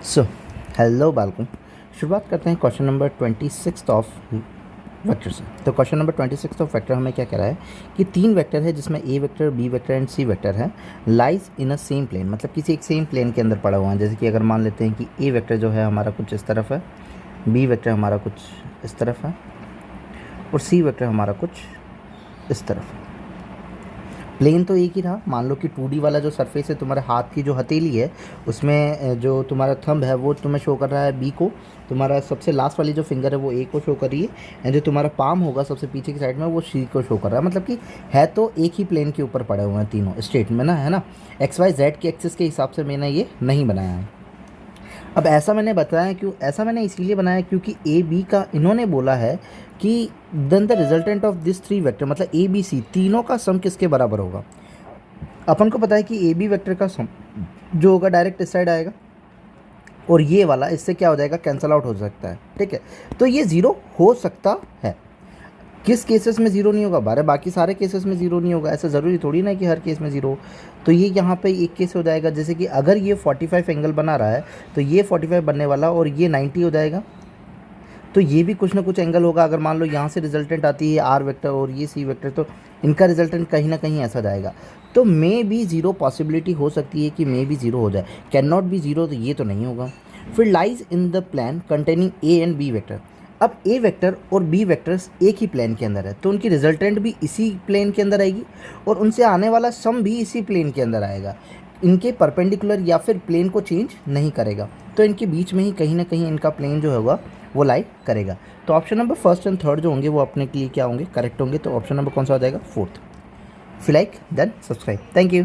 So hello बालकों, शुरुआत करते हैं क्वेश्चन नंबर 26 ऑफ वेक्टर से। तो क्वेश्चन नंबर 26 ऑफ वेक्टर हमें क्या कह रहा है कि तीन वेक्टर है जिसमें A vector, B vector and C vector है, lies in a same plane, मतलब किसी एक सेम प्लेन के अंदर पड़ा हुआ है। जैसे कि अगर मान लेते हैं कि ए वेक्टर जो है हमारा कुछ इस तरफ है, बी वेक्टर हमारा कुछ इस तरफ है और सी वेक्टर हमारा कुछ इस तरफ है। प्लेन तो एक ही था। मान लो कि 2D वाला जो सरफेस है, तुम्हारे हाथ की जो हथेली है उसमें जो तुम्हारा थंब है वो तुम्हें शो कर रहा है बी को, तुम्हारा सबसे लास्ट वाली जो फिंगर है वो ए को शो कर रही है, एंड जो तुम्हारा पाम होगा सबसे पीछे की साइड में वो सी को शो कर रहा है। मतलब कि है तो एक ही प्लेन के ऊपर पड़े हुए हैं तीनों स्ट्रेट में ना, है ना। एक्स वाई जेड के एक्सिस के हिसाब से मैंने ये नहीं बनाया है। अब ऐसा मैंने बताया क्यों, ऐसा मैंने इसीलिए बनाया क्योंकि ए बी का इन्होंने बोला है कि then the resultant of this three vector, मतलब ए बी सी तीनों का सम किसके बराबर होगा। अपन को पता है कि ए बी वेक्टर का सम जो होगा डायरेक्ट इस साइड आएगा और ये वाला इससे क्या हो जाएगा, कैंसल आउट हो सकता है। ठीक है, तो ये ज़ीरो हो सकता है। किस केसेस में ज़ीरो नहीं होगा, बाकी सारे केसेस में ज़ीरो नहीं होगा। ऐसा ज़रूरी थोड़ी ना कि हर केस में ज़ीरो हो। तो ये यहाँ पे एक केस हो जाएगा, जैसे कि अगर ये 45 एंगल बना रहा है तो ये 45 बनने वाला और ये 90 हो जाएगा, तो ये भी कुछ ना कुछ एंगल होगा। अगर मान लो यहाँ से रिजल्टेंट आती है आर वेक्टर और ये सी वेक्टर, तो इनका रिजल्टेंट कहीं ना कहीं ऐसा जाएगा। तो मे बी ज़ीरो पॉसिबिलिटी हो सकती है कि मे बी ज़ीरो हो जाए, कैन नॉट बी ज़ीरो, तो ये तो नहीं होगा। फिर lies in the plane containing A and B vector. अब ए वेक्टर और बी वेक्टर्स एक ही प्लेन के अंदर है, तो उनकी रिजल्टेंट भी इसी प्लेन के अंदर आएगी और उनसे आने वाला सम भी इसी प्लेन के अंदर आएगा। इनके परपेंडिकुलर या फिर प्लेन को चेंज नहीं करेगा, तो इनके बीच में ही कहीं ना कहीं इनका प्लेन जो होगा वो लाई करेगा। तो option number first and third जो होंगे वो अपने के लिए क्या होंगे, करेक्ट होंगे। तो ऑप्शन नंबर कौन सा हो जाएगा, fourth. If you like then subscribe. Thank you.